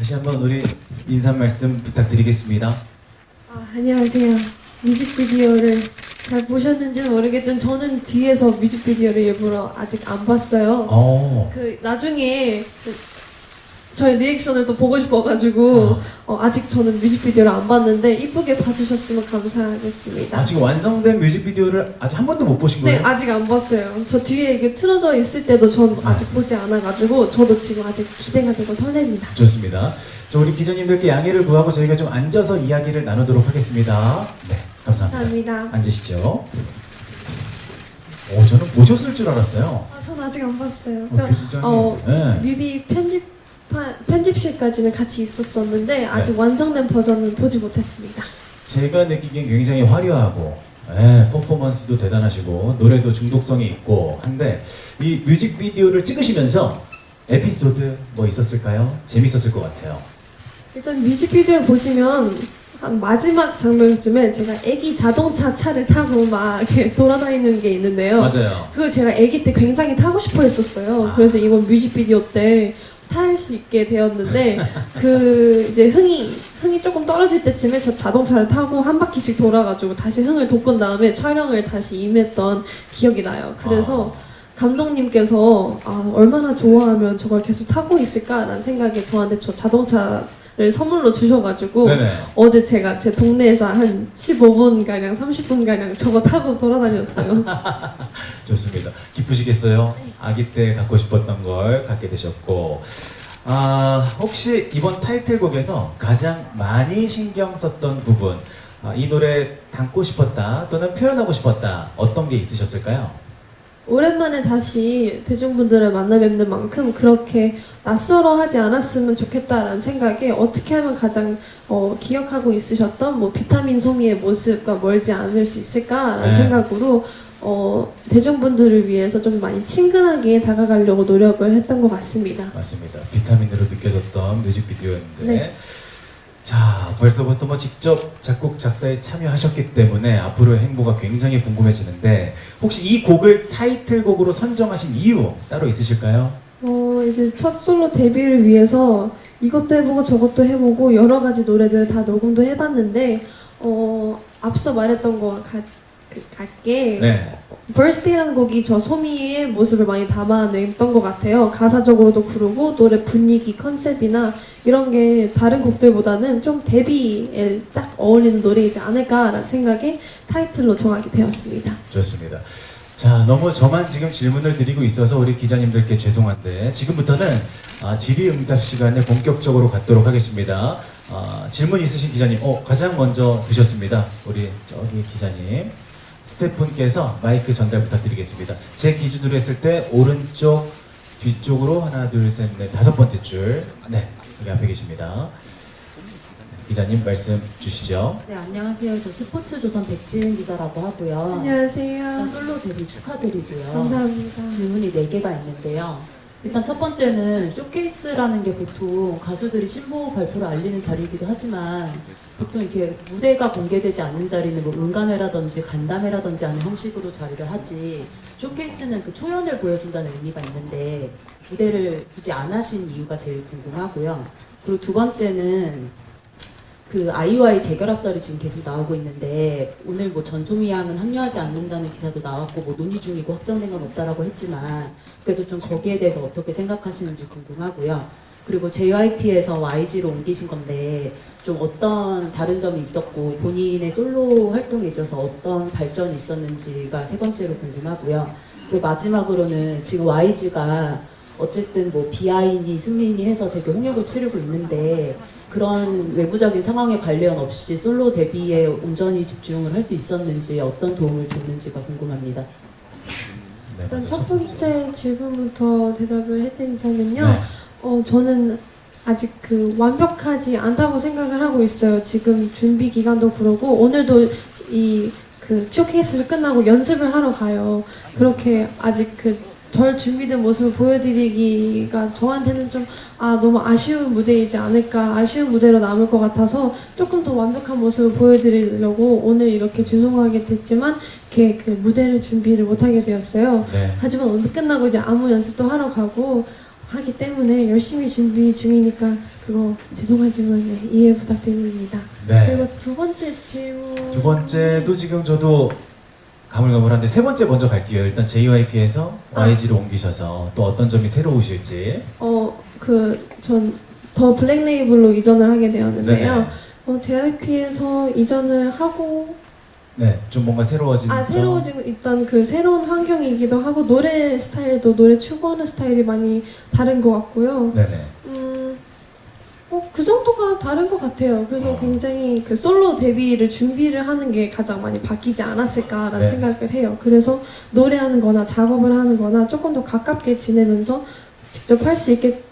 다시 한번 우리 인사 말씀 부탁드리겠습니다. 안녕하세요. 뮤직비디오를 잘 보셨는지는 모르겠지만 저는 뒤에서 뮤직비디오를 일부러 아직 안 봤어요. 나중에 저희 리액션을 또 보고 싶어가지고 아직 저는 뮤직비디오를 안 봤는데 이쁘게 봐주셨으면 감사하겠습니다. 지금 완성된 뮤직비디오를 아직 한 번도 못 보신 네, 거예요? 아직 안 봤어요. 저 뒤에 이게 틀어져 있을 때도 전 아직 보지 않아가지고 저도 지금 아직 기대가 되고 설렙니다. 좋습니다. 저 우리 기자님들께 양해를 구하고 저희가 좀 앉아서 이야기를 나누도록 하겠습니다. 네, 감사합니다. 감사합니다. 앉으시죠. 저는 보셨을 줄 알았어요. 전 아직 안 봤어요. 굉장히, 뮤비 편집실까지는 같이 있었었는데 아직 완성된 버전은 보지 못했습니다. 제가 느끼기엔 굉장히 화려하고 퍼포먼스도 대단하시고 노래도 중독성이 있고 한데 이 뮤직비디오를 찍으시면서 에피소드 뭐 있었을까요? 재밌었을 것 같아요. 일단 뮤직비디오를 보시면 한 마지막 장면쯤에 제가 애기 자동차 차를 타고 막 이렇게 돌아다니는 게 있는데요. 맞아요. 그걸 제가 애기 때 굉장히 타고 싶어 했었어요. 그래서 이번 뮤직비디오 때 탈 수 있게 되었는데 이제 흥이 조금 떨어질 때쯤에 저 자동차를 타고 한 바퀴씩 돌아가지고 다시 흥을 돋군 다음에 촬영을 다시 임했던 기억이 나요. 그래서 감독님께서 얼마나 좋아하면 저걸 계속 타고 있을까라는 생각에 저한테 저 자동차를 선물로 주셔가지고 네네. 어제 제가 제 동네에서 한 15분가량 30분가량 저거 타고 돌아다녔어요. 좋습니다. 기쁘시겠어요? 아기 때 갖고 싶었던 걸 갖게 되셨고 혹시 이번 타이틀곡에서 가장 많이 신경 썼던 부분 이 노래 담고 싶었다 또는 표현하고 싶었다 어떤 게 있으셨을까요? 오랜만에 다시 대중분들을 만나 뵙는 만큼 그렇게 낯설어 하지 않았으면 좋겠다라는 생각에 어떻게 하면 가장 기억하고 있으셨던 뭐 비타민 소미의 모습과 멀지 않을 수 있을까라는 생각으로 대중분들을 위해서 좀 많이 친근하게 다가가려고 노력을 했던 것 같습니다. 맞습니다. 비타민으로 느껴졌던 뮤직비디오였는데 네. 자, 벌써부터 뭐 직접 작곡 작사에 참여하셨기 때문에 앞으로의 행보가 굉장히 궁금해지는데 혹시 이 곡을 타이틀곡으로 선정하신 이유 따로 있으실까요? 이제 첫 솔로 데뷔를 위해서 이것도 해보고 저것도 해보고 여러 가지 노래들 다 녹음도 해봤는데 앞서 말했던 거와 같게 Birthday라는 곡이 저 소미의 모습을 많이 담아냈던 것 같아요. 가사적으로도 그러고 노래 분위기, 컨셉이나 이런 게 다른 곡들보다는 좀 데뷔에 딱 어울리는 노래이지 않을까라는 생각에 타이틀로 정하게 되었습니다. 좋습니다. 자, 너무 저만 지금 질문을 드리고 있어서 우리 기자님들께 죄송한데 지금부터는 질의응답 시간에 본격적으로 갖도록 하겠습니다. 질문 있으신 기자님, 가장 먼저 드셨습니다. 우리 저기 기자님. 스태프분께서 마이크 전달 부탁드리겠습니다. 제 기준으로 했을 때 오른쪽 뒤쪽으로 하나 둘 셋 넷 다섯 번째 줄 여기 앞에 계십니다. 기자님 말씀 주시죠. 네, 안녕하세요. 저 스포츠조선 백지은 기자라고 하고요. 안녕하세요. 솔로 데뷔 축하드리고요. 감사합니다. 질문이 4개가 있는데요. 일단 첫 번째는 쇼케이스라는 게 보통 가수들이 신곡 발표를 알리는 자리이기도 하지만 보통 이렇게 무대가 공개되지 않는 자리는 뭐 음감회라든지 간담회라든지 하는 형식으로 자리를 하지 쇼케이스는 그 초연을 보여준다는 의미가 있는데 무대를 굳이 안 하신 이유가 제일 궁금하고요. 그리고 두 번째는 그 아이와의 재결합설이 지금 계속 나오고 있는데 오늘 뭐 전소미 양은 합류하지 않는다는 기사도 나왔고 뭐 논의 중이고 확정된 건 없다라고 했지만 그래서 좀 거기에 대해서 어떻게 생각하시는지 궁금하고요. 그리고 JYP에서 YG로 옮기신 건데 좀 어떤 다른 점이 있었고 본인의 솔로 활동에 있어서 어떤 발전이 있었는지가 세 번째로 궁금하고요. 그리고 마지막으로는 지금 YG가 어쨌든 뭐 비하인이 승민이 해서 되게 홍역을 치르고 있는데 그런 외부적인 상황에 관련 없이 솔로 데뷔에 온전히 집중을 할 수 있었는지 어떤 도움을 줬는지가 궁금합니다. 일단 첫 번째 질문부터 대답을 해드리자면요. 저는 아직 완벽하지 않다고 생각을 하고 있어요. 지금 준비 기간도 그러고 오늘도 쇼케이스를 끝나고 연습을 하러 가요. 그렇게 아직 덜 준비된 모습을 보여드리기가 저한테는 좀 너무 아쉬운 무대이지 않을까, 아쉬운 무대로 남을 것 같아서 조금 더 완벽한 모습을 보여드리려고 오늘 이렇게 죄송하게 됐지만 이렇게 무대를 준비를 못하게 되었어요. 하지만 오늘 끝나고 이제 안무 연습도 하러 가고 하기 때문에 열심히 준비 중이니까 그거 죄송하지만 네, 이해 부탁드립니다. 네. 그리고 두 번째 질문. 두 번째도 지금 저도 가물가물한데 세 번째 먼저 갈게요. 일단 JYP에서 YG로 옮기셔서 또 어떤 점이 새로우실지. 전 더 블랙 레이블로 이전을 하게 되었는데요. 네네. JYP에서 이전을 하고 네, 좀 뭔가 새로워진 점. 새로워지고 일단 그 새로운 환경이기도 하고 노래 스타일도 노래 추구하는 스타일이 많이 다른 것 같고요. 네네. 그 정도가 다른 것 같아요. 그래서 굉장히 그 솔로 데뷔를 준비를 하는 게 가장 많이 바뀌지 않았을까라는 네. 생각을 해요. 그래서 노래하는 거나 작업을 하는 거나 조금 더 가깝게 지내면서 직접 할 수 있게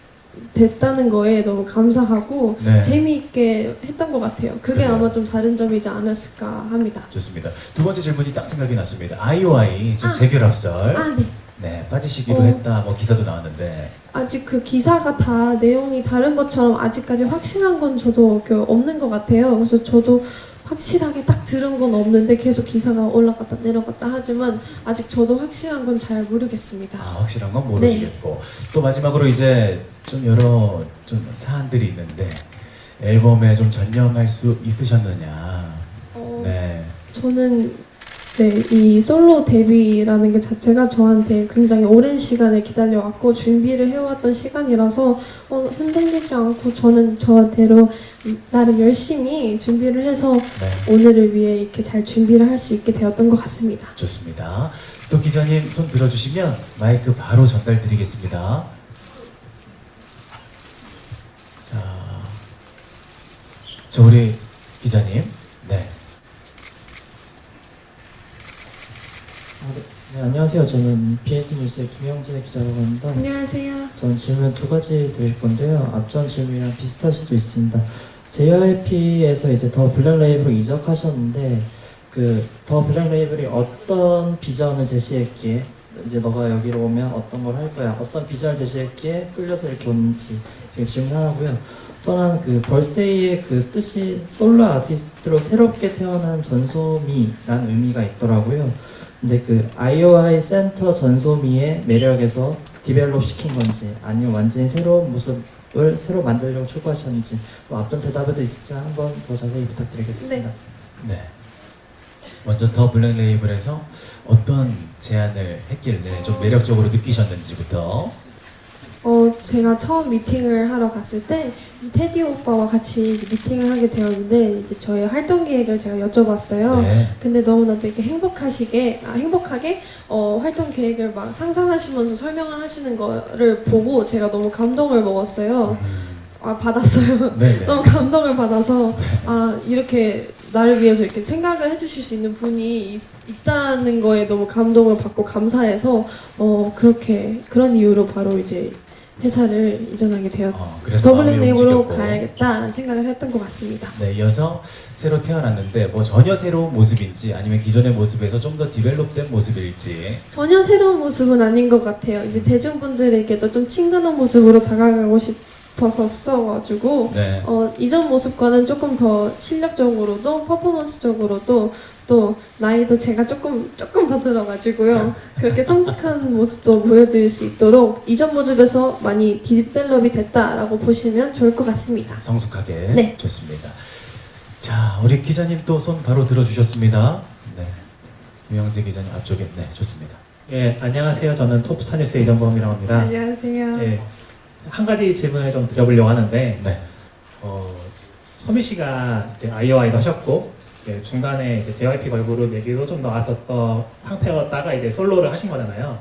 됐다는 거에 너무 감사하고 네. 재미있게 했던 것 같아요. 그게 그래요. 아마 좀 다른 점이지 않았을까 합니다. 좋습니다. 두 번째 질문이 딱 생각이 났습니다. IOI 지금 아. 재결합설. 네. 네, 빠지시기로 어. 했다. 뭐 기사도 나왔는데. 아직 그 기사가 다 내용이 다른 것처럼 아직까지 확실한 건 저도 없는 것 같아요. 그래서 저도 확실하게 딱 들은 건 없는데 계속 기사가 올라갔다 내려갔다 하지만 아직 저도 확실한 건 잘 모르겠습니다. 확실한 건 모르시겠고. 또 마지막으로 이제 좀 여러 좀 사안들이 있는데 앨범에 좀 전념할 수 있으셨느냐. 네. 저는 이 솔로 데뷔라는 게 자체가 저한테 굉장히 오랜 시간을 기다려왔고 준비를 해왔던 시간이라서 흔들리지 않고 저는 저대로 나름 열심히 준비를 해서 네. 오늘을 위해 이렇게 잘 준비를 할 수 있게 되었던 것 같습니다. 좋습니다. 또 기자님 손 들어주시면 마이크 바로 전달 드리겠습니다. 자, 저 우리 기자님. 네. 네, 안녕하세요. 저는 BNT 뉴스의 김영재 기자라고 합니다. 안녕하세요. 저는 질문 두 가지 드릴 건데요. 앞전 질문이랑 비슷할 수도 있습니다. JYP에서 이제 더 블랙 레이블로 이적하셨는데 그 더 블랙 레이블이 어떤 비전을 제시했기에 이제 너가 여기로 오면 어떤 걸 할 거야, 어떤 비전을 제시했기에 끌려서 이렇게 오는지 지금 질문 하나고요. 또 하나는 그 벌스데이의 그 뜻이 솔로 아티스트로 새롭게 태어난 전소미라는 의미가 있더라고요. 근데 그 IOI 센터 전소미의 매력에서 디벨롭 시킨 건지 아니면 완전히 새로운 모습을 새로 만들려고 추구하셨는지 뭐 앞전 대답에도 있었지만 한번 더 자세히 부탁드리겠습니다. 네. 네. 먼저 더 블랙 레이블에서 어떤 제안을 했길래 좀 매력적으로 느끼셨는지부터. 제가 처음 미팅을 하러 갔을 때 이제 테디 오빠와 같이 이제 미팅을 하게 되었는데 이제 저의 활동 계획을 제가 여쭤봤어요. 네. 근데 너무나도 이렇게 행복하게 활동 계획을 막 상상하시면서 설명을 하시는 거를 보고 제가 너무 감동을 먹었어요. 받았어요. 네네. 너무 감동을 받아서 이렇게 나를 위해서 이렇게 생각을 해주실 수 있는 분이 있다는 거에 너무 감동을 받고 감사해서 그런 이유로 바로 이제 회사를 이전하게 되었고 그래서 더블랙 마음이 레이블로 움직였고. 가야겠다는 생각을 했던 것 같습니다. 네, 이어서 새로 태어났는데 뭐 전혀 새로운 모습인지 아니면 기존의 모습에서 좀 더 디벨롭된 모습일지. 전혀 새로운 모습은 아닌 것 같아요. 이제 대중분들에게도 좀 친근한 모습으로 다가가고 싶어서 써가지고 네. 이전 모습과는 조금 더 실력적으로도 퍼포먼스적으로도 또 나이도 제가 조금 더 들어가지고요. 그렇게 성숙한 모습도 보여드릴 수 있도록 이전 모습에서 많이 디벨롭이 됐다라고 보시면 좋을 것 같습니다. 성숙하게. 네. 좋습니다. 자, 우리 기자님 또 손 바로 들어주셨습니다. 네. 유영재 기자님 앞쪽에. 네, 좋습니다. 예, 안녕하세요. 저는 톱스타뉴스 이정범이라고 합니다. 안녕하세요. 예, 한 가지 질문을 좀 드려보려고 하는데, 네. 소미 씨가 이제 IOI도 하셨고, 이제 중간에 이제 JYP 걸그룹 얘기도 좀 나왔었던 상태였다가 이제 솔로를 하신 거잖아요.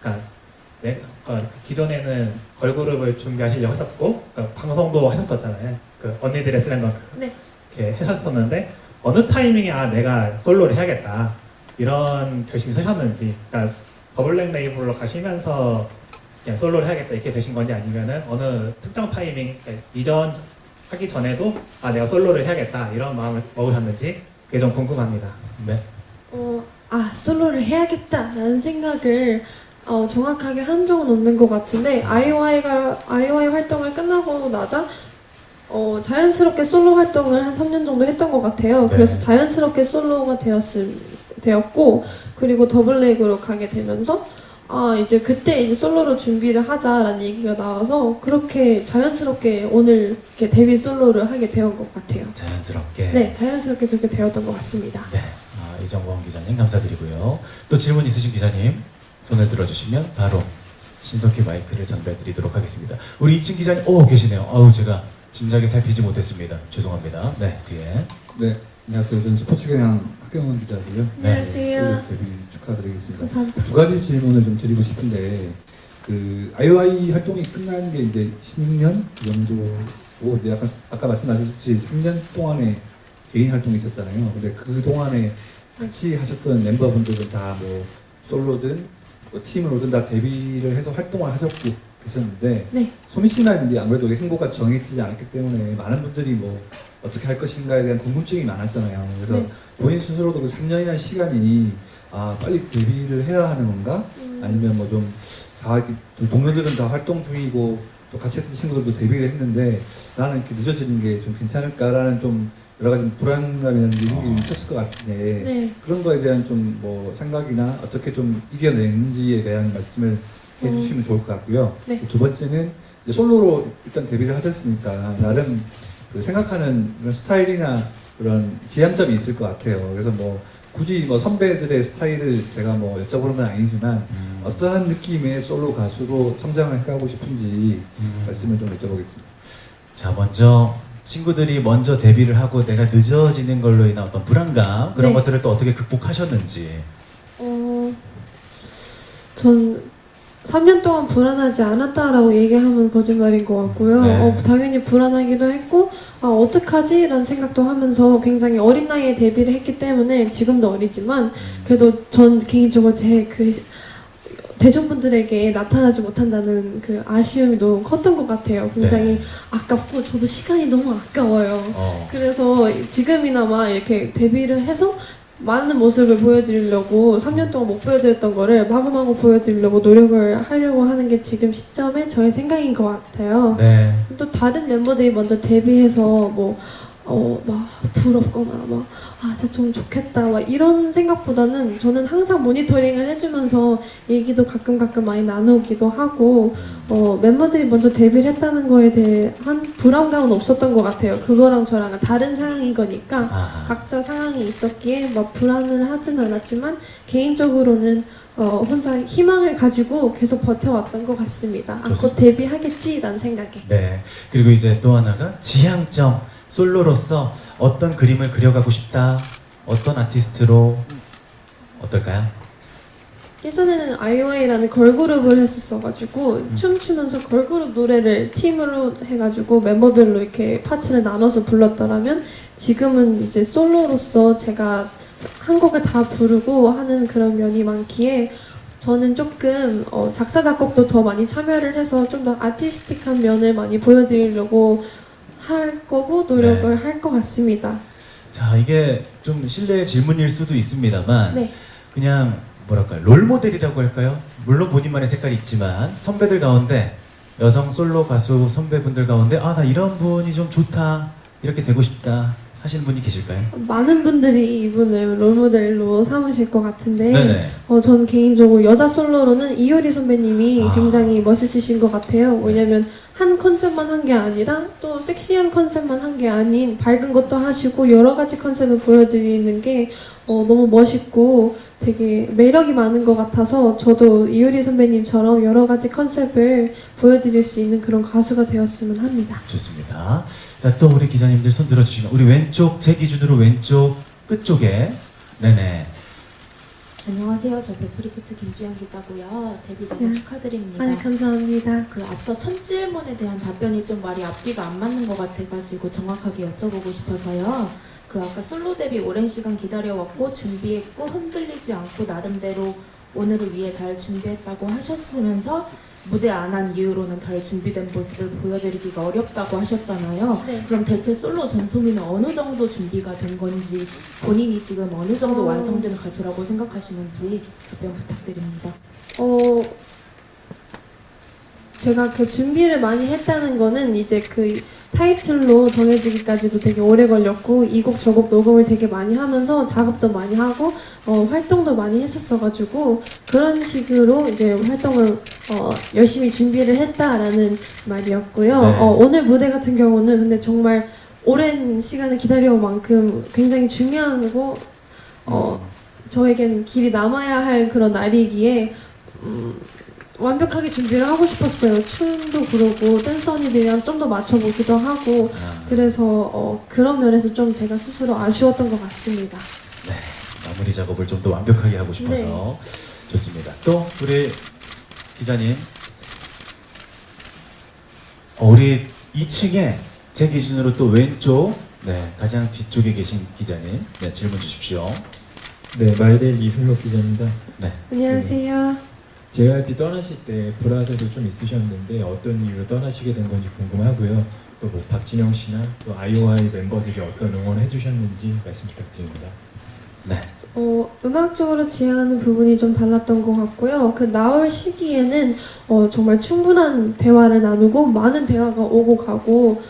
그러니까 기존에는 걸그룹을 준비하시려고 했었고, 그러니까 방송도 하셨었잖아요. 그 언니들의 슬램덩크 네. 이렇게 하셨었는데 어느 타이밍에 내가 솔로를 해야겠다 이런 결심이 서셨는지, 그러니까 더블랙 레이블로 가시면서 그냥 솔로를 해야겠다 이렇게 되신 건지 아니면은 어느 특정 타이밍 이전 하기 전에도 내가 솔로를 해야겠다 이런 마음을 먹으셨는지 그게 좀 궁금합니다. 네. 솔로를 해야겠다라는 생각을 정확하게 한 적은 없는 것 같은데 IOI 활동을 끝나고 나자 자연스럽게 솔로 활동을 한 3년 정도 했던 것 같아요. 네. 그래서 자연스럽게 솔로가 되었고 그리고 더블랙으로 가게 되면서 이제 그때 이제 솔로로 준비를 하자라는 얘기가 나와서 그렇게 자연스럽게 오늘 이렇게 데뷔 솔로를 하게 되었 것 같아요. 자연스럽게. 네, 자연스럽게 그렇게 되었던 것 같습니다. 네. 이정권 기자님 감사드리고요. 또 질문 있으신 기자님 손을 들어주시면 바로 신속히 마이크를 전달드리도록 하겠습니다. 우리 2층 기자님, 계시네요. 제가 진작에 살피지 못했습니다. 죄송합니다. 네, 뒤에. 네, 안녕하세요. 저는 스포츠 경향 학경원 기자고요. 네. 안녕하세요. 데뷔 축하드리겠습니다. 감사합니다. 두 가지 질문을 좀 드리고 싶은데 그 IOI 활동이 끝난 게 이제 16년 정도고 이제 아까 말씀하셨듯이 3년 동안에 개인 활동이 있었잖아요. 근데 그 동안에 같이 하셨던 멤버분들은 다 뭐 솔로든 뭐 팀으로든 다 데뷔를 해서 활동을 하셨고 계셨는데 네. 소미 씨는 이제 아무래도 행보가 정해지지 않았기 때문에 많은 분들이 뭐 어떻게 할 것인가에 대한 궁금증이 많았잖아요. 그래서 네. 본인 스스로도 그 3년이라는 시간이 빨리 데뷔를 해야 하는 건가? 아니면 뭐 좀 다 동료들은 다 활동 중이고 또 같이 했던 친구들도 데뷔를 했는데 나는 이렇게 늦어지는 게 좀 괜찮을까라는 좀 여러 가지 불안감이라는 게 있었을 것 같은데 네. 그런 거에 대한 좀 뭐 생각이나 어떻게 좀 이겨냈는지에 대한 말씀을 해주시면 좋을 것 같고요. 네. 두 번째는 이제 솔로로 일단 데뷔를 하셨으니까 나름 그 생각하는 그런 스타일이나 그런 지향점이 있을 것 같아요. 그래서 뭐 굳이 뭐 선배들의 스타일을 제가 뭐 여쭤보는 건 아니지만 어떠한 느낌의 솔로 가수로 성장을 해가고 싶은지 말씀을 좀 여쭤보겠습니다. 자, 먼저 친구들이 먼저 데뷔를 하고 내가 늦어지는 걸로 인한 어떤 불안감 그런 네. 것들을 또 어떻게 극복하셨는지. 전 3년 동안 불안하지 않았다라고 얘기하면 거짓말인 것 같고요. 네. 당연히 불안하기도 했고, 어떡하지? 라는 생각도 하면서 굉장히 어린 나이에 데뷔를 했기 때문에 지금도 어리지만, 그래도 전 개인적으로 제 대중분들에게 나타나지 못한다는 그 아쉬움이 너무 컸던 것 같아요. 굉장히 네. 아깝고, 저도 시간이 너무 아까워요. 그래서 지금이나마 이렇게 데뷔를 해서 많은 모습을 보여드리려고 3년 동안 못 보여드렸던 거를 마구마구 보여드리려고 노력을 하려고 하는 게 지금 시점에 저의 생각인 것 같아요. 네. 또 다른 멤버들이 먼저 데뷔해서 막 부럽거나 진짜 좀 좋겠다 이런 생각보다는 저는 항상 모니터링을 해주면서 얘기도 가끔 많이 나누기도 하고 멤버들이 먼저 데뷔를 했다는 거에 대한 불안감은 없었던 것 같아요. 그거랑 저랑 다른 상황인 거니까 각자 상황이 있었기에 막 불안을 하지는 않았지만 개인적으로는 혼자 희망을 가지고 계속 버텨왔던 것 같습니다. 곧 데뷔하겠지라는 생각에. 네. 그리고 이제 또 하나가 지향점. 솔로로서 어떤 그림을 그려가고 싶다. 어떤 아티스트로 어떨까요? 예전에는 IOI라는 걸그룹을 했었어가지고 춤추면서 걸그룹 노래를 팀으로 해가지고 멤버별로 이렇게 파트를 나눠서 불렀더라면 지금은 이제 솔로로서 제가 한 곡을 다 부르고 하는 그런 면이 많기에 저는 조금 작사 작곡도 더 많이 참여를 해서 좀 더 아티스틱한 면을 많이 보여드리려고 할 거고 노력을 할 것 같습니다. 자, 이게 좀 실례의 질문일 수도 있습니다만 네. 그냥 뭐랄까요, 롤모델이라고 할까요? 물론 본인만의 색깔이 있지만 선배들 가운데 여성 솔로 가수 선배분들 가운데 나 이런 분이 좀 좋다, 이렇게 되고 싶다 하시는 분이 계실까요? 많은 분들이 이분을 롤모델로 삼으실 것 같은데 네네. 저는 개인적으로 여자 솔로로는 이효리 선배님이 굉장히 멋있으신 것 같아요. 왜냐면 한 컨셉만 한 게 아니라 또 섹시한 컨셉만 한 게 아닌 밝은 것도 하시고 여러 가지 컨셉을 보여드리는 게 너무 멋있고 되게 매력이 많은 것 같아서 저도 이효리 선배님처럼 여러 가지 컨셉을 보여드릴 수 있는 그런 가수가 되었으면 합니다. 좋습니다. 자, 또 우리 기자님들 손 들어주시면 우리 왼쪽, 제 기준으로 왼쪽 끝쪽에 네네. 안녕하세요. 저 베프리프트 김주영 기자고요. 데뷔 너무 축하드립니다. 감사합니다. 그 앞서 첫 질문에 대한 답변이 좀 말이 앞뒤가 안 맞는 것 같아가지고 정확하게 여쭤보고 싶어서요. 그 아까 솔로 데뷔 오랜 시간 기다려왔고 준비했고 흔들리지 않고 나름대로 오늘을 위해 잘 준비했다고 하셨으면서 무대 안 한 이후로는 덜 준비된 모습을 보여드리기가 어렵다고 하셨잖아요. 네. 그럼 대체 솔로 전소미는 어느 정도 준비가 된 건지 본인이 지금 어느 정도 완성된 가수라고 생각하시는지 답변 부탁드립니다. 제가 그 준비를 많이 했다는 거는 이제 그 타이틀로 정해지기까지도 되게 오래 걸렸고 이 곡 저 곡 녹음을 되게 많이 하면서 작업도 많이 하고 활동도 많이 했었어가지고 그런 식으로 이제 활동을 열심히 준비를 했다라는 말이었고요. 네. 오늘 무대 같은 경우는 근데 정말 오랜 시간을 기다려온 만큼 굉장히 중요하고 저에겐 길이 남아야 할 그런 날이기에 완벽하게 준비를 하고 싶었어요. 춤도 그러고 댄서 언니들이랑 좀 더 맞춰보기도 하고 그래서 그런 면에서 좀 제가 스스로 아쉬웠던 것 같습니다. 네, 마무리 작업을 좀 더 완벽하게 하고 싶어서 네. 좋습니다. 또 우리 기자님, 우리 2층에 제 기준으로 또 왼쪽, 네, 가장 뒤쪽에 계신 기자님, 네, 질문 주십시오. 네, 마이데일 이승록 기자입니다. 네, 안녕하세요. JYP 떠나실 때 불화설도 좀 있으셨는데 어떤 이유로 떠나시게 된 건지 궁금하고요. 또 뭐 박진영 씨나 또 IOI 멤버들이 어떤 응원을 해주셨는지 말씀 부탁드립니다. 네, 음악적으로 지향하는 부분이 좀 달랐던 것 같고요. 그 나올 시기에는 정말 충분한 대화를 나누고 많은 대화가 오고 가고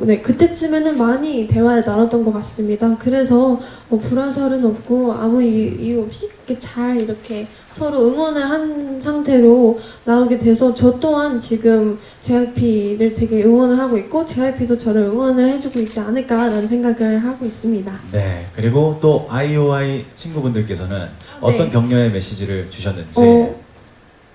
네, 그때쯤에는 많이 대화를 나눴던 것 같습니다. 그래서 불화설은 없고 아무 이유 없이 이렇게 잘 이렇게 서로 응원을 한 상태로 나오게 돼서 저 또한 지금 JYP를 되게 응원을 하고 있고 JYP도 저를 응원을 해주고 있지 않을까라는 생각을 하고 있습니다. 네. 그리고 또 IOI 친구분들께서는 어떤 네. 격려의 메시지를 주셨는지.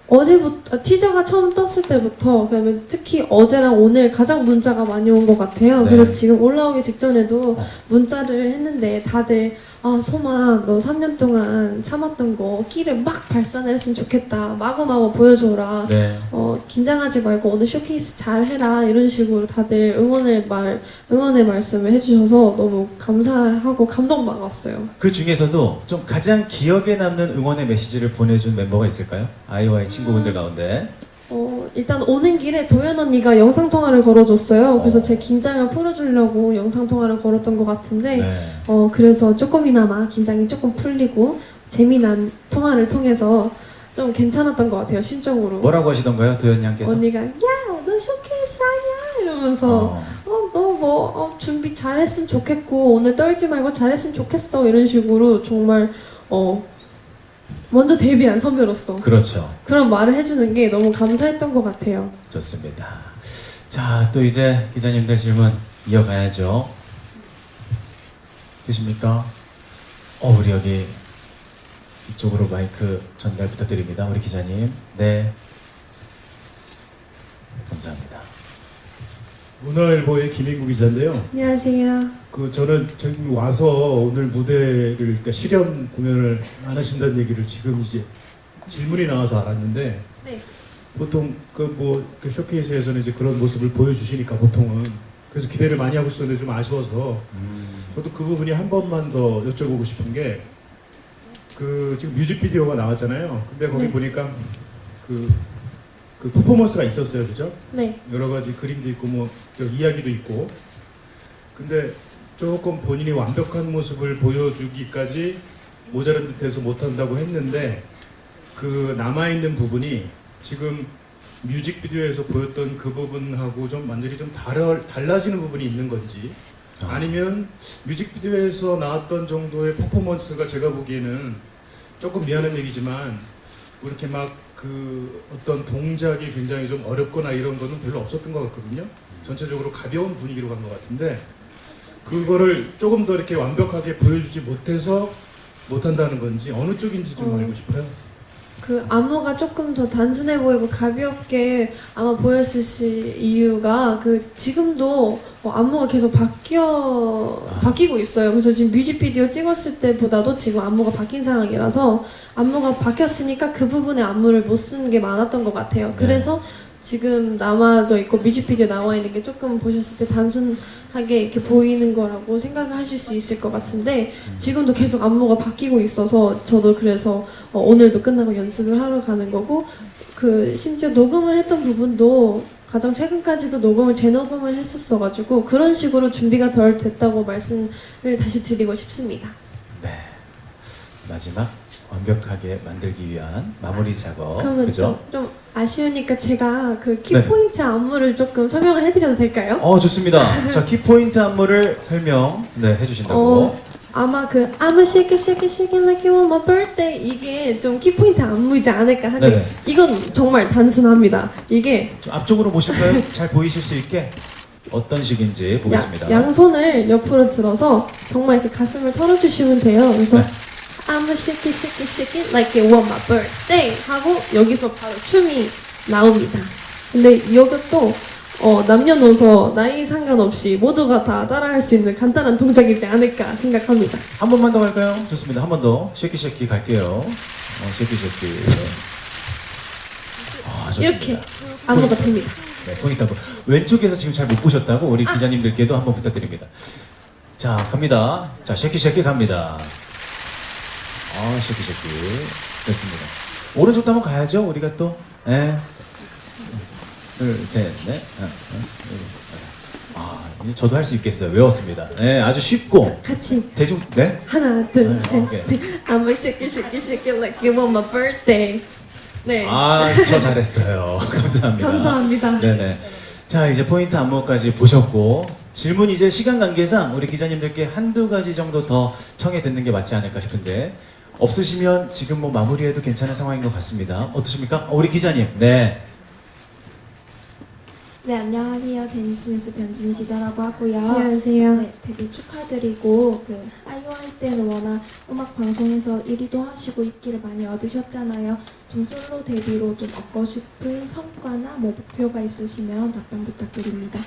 어제부터 티저가 처음 떴을 때부터 그다음에 특히 어제랑 오늘 가장 문자가 많이 온 것 같아요. 네. 그래서 지금 올라오기 직전에도 어. 문자를 했는데 다들 소마 너 3년 동안 참았던 거 끼를 막 발산을 했으면 좋겠다. 마구마구 보여줘라. 네. 긴장하지 말고 오늘 쇼케이스 잘 해라. 이런 식으로 다들 응원의 말씀을 해주셔서 너무 감사하고 감동받았어요. 그 중에서도 좀 가장 기억에 남는 응원의 메시지를 보내준 멤버가 있을까요? IOI 친구분들 가운데. 일단 오는 길에 도연 언니가 영상 통화를 걸어줬어요. 그래서 제 긴장을 풀어주려고 영상 통화를 걸었던 것 같은데, 네. 그래서 조금이나마 긴장이 조금 풀리고 재미난 통화를 통해서 좀 괜찮았던 것 같아요, 심적으로. 뭐라고 하시던가요, 도현 양께서? 언니가 야, 너 쇼케이스 하냐? 이러면서 너 뭐 준비 잘했으면 좋겠고 오늘 떨지 말고 잘했으면 좋겠어 이런 식으로 정말 먼저 데뷔한 선배로서 그렇죠. 그런 말을 해주는 게 너무 감사했던 것 같아요. 좋습니다. 자, 또 이제 기자님들 질문 이어가야죠. 계십니까? 우리 여기 이쪽으로 마이크 전달 부탁드립니다. 우리 기자님. 네. 감사합니다. 문화일보의 김인구 기자인데요. 안녕하세요. 저는 지금 와서 오늘 무대를 그러니까 실현 공연을 안 하신다는 얘기를 지금 이제 질문이 나와서 알았는데 네. 보통 그 쇼케이스에서는 이제 그런 모습을 보여주시니까 보통은 그래서 기대를 많이 하고 있었는데 좀 아쉬워서 저도 그 부분이 한 번만 더 여쭤보고 싶은 게 지금 뮤직비디오가 나왔잖아요. 근데 거기 네. 보니까 그 퍼포먼스가 있었어요, 그죠? 네. 여러 가지 그림도 있고 이야기도 있고 근데 조금 본인이 완벽한 모습을 보여주기까지 모자란 듯해서 못한다고 했는데 그 남아있는 부분이 지금 뮤직비디오에서 보였던 그 부분하고 좀 완전히 좀 달라지는 부분이 있는 건지 아니면 뮤직비디오에서 나왔던 정도의 퍼포먼스가 제가 보기에는 조금 미안한 얘기지만 이렇게 막 어떤 동작이 굉장히 좀 어렵거나 이런 거는 별로 없었던 것 같거든요. 전체적으로 가벼운 분위기로 간 것 같은데 그거를 조금 더 이렇게 완벽하게 보여주지 못해서 못한다는 건지 어느 쪽인지 좀 알고 싶어요. 그 안무가 조금 더 단순해 보이고 가볍게 아마 보였을 이유가 지금도 안무가 계속 바뀌고 있어요. 그래서 지금 뮤직비디오 찍었을 때보다도 지금 안무가 바뀐 상황이라서 안무가 바뀌었으니까 그 부분에 안무를 못 쓰는 게 많았던 것 같아요. 네. 그래서 지금 남아져 있고 뮤직비디오 나와 있는 게 조금 보셨을 때 단순하게 이렇게 보이는 거라고 생각을 하실 수 있을 것 같은데 지금도 계속 안무가 바뀌고 있어서 저도 그래서 오늘도 끝나고 연습을 하러 가는 거고 심지어 녹음을 했던 부분도 가장 최근까지도 재녹음을 했었어가지고 그런 식으로 준비가 덜 됐다고 말씀을 다시 드리고 싶습니다. 네. 마지막 완벽하게 만들기 위한 마무리 작업. 그러면 그죠? 좀 아쉬우니까 제가 그 키포인트 안무를 조금 설명을 해드려도 될까요? 좋습니다. 자, 키포인트 안무를 설명 해주신다고. 아마 그 I'm a shake it, shake it, shake it like you want my birthday 이게 좀 키포인트 안무이지 않을까 하는데 네네. 이건 정말 단순합니다. 이게 좀 앞쪽으로 보실까요? 잘 보이실 수 있게 어떤 식인지 보겠습니다. 양손을 옆으로 들어서 정말 이렇게 가슴을 털어주시면 돼요. 그래서 네. I'm a shake it, shake it, shake it like you want my birthday 하고 여기서 바로 춤이 나옵니다. 근데 이것도 남녀노소 나이 상관없이 모두가 다 따라할 수 있는 간단한 동작이지 않을까 생각합니다. 한 번만 더 갈까요? 좋습니다. 한 번 더 쉐키 쉐키 갈게요. 쉐키 쉐키. 좋습니다. 이렇게 안무가 됩니다. 네, 포인트 한번. 왼쪽에서 지금 잘 못 보셨다고 우리 기자님들께도 한번 부탁드립니다. 자, 갑니다. 자, 쉐키 쉐키 갑니다. 쉐키 쉐키. 됐습니다. 오른쪽도 한번 가야죠. 우리가 또. 네. 둘, 셋, 넷. 이제 저도 할 수 있겠어요. 외웠습니다. 네, 아주 쉽고. 같이 대중, 네? 하나 둘 네, 셋. 오케이. I'm a shake it, shake it, shake it like you want my birthday. 네. 저 잘했어요. 감사합니다. 감사합니다. 네네. 자, 이제 포인트 안무까지 보셨고, 질문 이제 시간 관계상 우리 기자님들께 한두 가지 정도 더 청해 듣는 게 맞지 않을까 싶은데, 없으시면 지금 뭐 마무리해도 괜찮은 상황인 것 같습니다. 어떠십니까? 우리 기자님. 네. 네, 안녕하세요. 제니스뉴스 변진희 기자라고 하고요. 안녕하세요. 네, 데뷔 축하드리고 그 아이오아이 때는 워낙 음악 방송에서 1위도 하시고 인기를 많이 얻으셨잖아요. 좀 솔로 데뷔로 좀 얻고 싶은 성과나 뭐 목표가 있으시면 답변 부탁드립니다.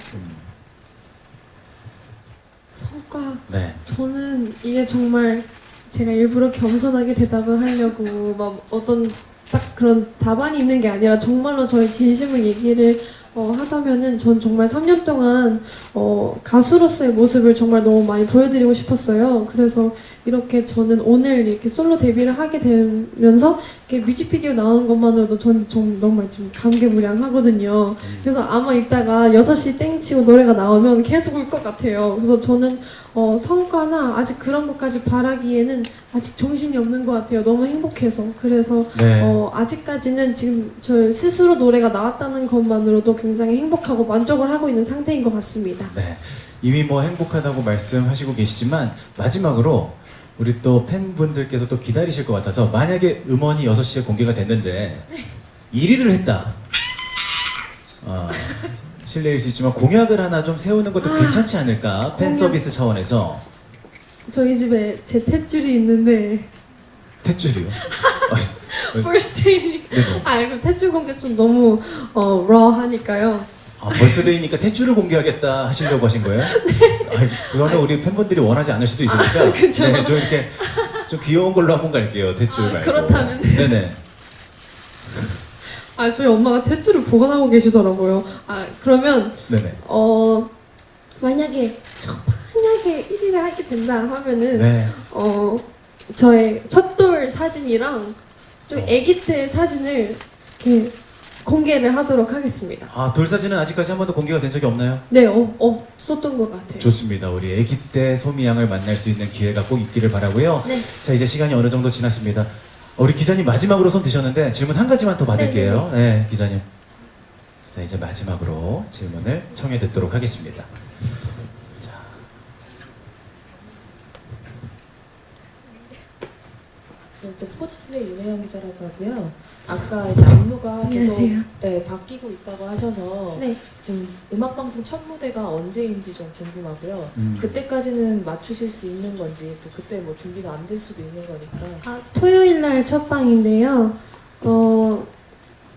성과 네. 저는 이게 정말 제가 일부러 겸손하게 대답을 하려고 막 어떤 딱 그런 답안이 있는 게 아니라 정말로 저의 진심을 얘기를 하자면은 전 정말 3년 동안 가수로서의 모습을 정말 너무 많이 보여드리고 싶었어요. 그래서 이렇게 저는 오늘 이렇게 솔로 데뷔를 하게 되면서 이렇게 뮤직비디오 나오는 것만으로도 저는 정말 지금 감개무량하거든요. 그래서 아마 이따가 6시 땡치고 노래가 나오면 계속 울 것 같아요. 그래서 저는 성과나 아직 그런 것까지 바라기에는 아직 정신이 없는 것 같아요. 너무 행복해서. 그래서 네. 아직까지는 지금 저 스스로 노래가 나왔다는 것만으로도 굉장히 행복하고 만족을 하고 있는 상태인 것 같습니다. 네. 이미 뭐 행복하다고 말씀하시고 계시지만, 마지막으로 우리 또 팬분들께서 또 기다리실 것 같아서, 만약에 음원이 6시에 공개가 됐는데 1위를 했다. 실례일 수 있지만 공약을 하나 좀 세우는 것도 괜찮지 않을까? 팬 공약. 서비스 차원에서. 저희 집에 제 탯줄이 있는데 탯줄이요? First Day 네네. 그럼 탯줄 공개 좀 너무 raw하니까요. 벌스데이니까 탯줄을 공개하겠다 하시려고 하신 거예요? 그거는 우리 팬분들이 원하지 않을 수도 있으니까. 그쵸. 네, 좀 이렇게 좀 귀여운 걸로 한번 갈게요. 탯줄 말고. 그렇다면. 네네. 저희 엄마가 탯줄을 보관하고 계시더라고요. 그러면 네네. 만약에 1위를 하게 된다 하면은 네. 저의 첫돌 사진이랑 좀 아기 때 사진을 이렇게 공개를 하도록 하겠습니다. 돌 사진은 아직까지 한 번도 공개가 된 적이 없나요? 네, 없었던 것 같아요. 좋습니다. 우리 아기 때 소미 양을 만날 수 있는 기회가 꼭 있기를 바라고요. 네. 자, 이제 시간이 어느 정도 지났습니다. 우리 기자님 마지막으로 손 드셨는데 질문 한 가지만 더 받을게요. 네, 기자님. 자, 이제 마지막으로 질문을 청해 듣도록 하겠습니다. 자, 네, 저 스포츠투데이 윤혜영 기자라고 하고요. 아까 이제 안무가 계속 안녕하세요. 바뀌고 있다고 하셔서 네. 지금 음악방송 첫 무대가 언제인지 좀 궁금하고요. 음. 그때까지는 맞추실 수 있는 건지 또 그때 뭐 준비가 안 될 수도 있는 거니까. 토요일 날 첫 방인데요.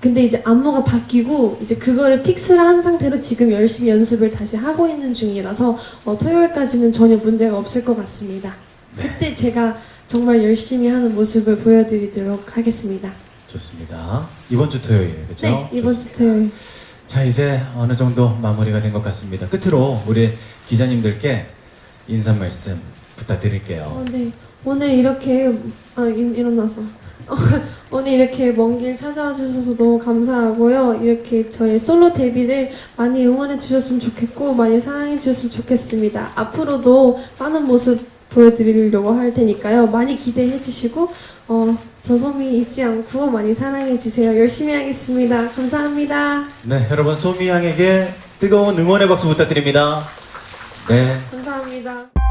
근데 이제 안무가 바뀌고 이제 그거를 픽스를 한 상태로 지금 열심히 연습을 다시 하고 있는 중이라서 토요일까지는 전혀 문제가 없을 것 같습니다. 그때 제가 정말 열심히 하는 모습을 보여드리도록 하겠습니다. 좋습니다. 이번 주 토요일, 그렇죠? 네, 이번 주 좋습니다. 토요일. 자, 이제 어느 정도 마무리가 된 것 같습니다. 끝으로 우리 기자님들께 인사 말씀 부탁드릴게요. 네. 오늘 이렇게 일어나서 오늘 이렇게 먼 길 찾아와 주셔서 너무 감사하고요. 이렇게 저의 솔로 데뷔를 많이 응원해 주셨으면 좋겠고 많이 사랑해 주셨으면 좋겠습니다. 앞으로도 많은 모습 보여드리려고 할 테니까요. 많이 기대해 주시고 저 소미 잊지 않고 많이 사랑해 주세요. 열심히 하겠습니다. 감사합니다. 네, 여러분 소미 양에게 뜨거운 응원의 박수 부탁드립니다. 네. 감사합니다.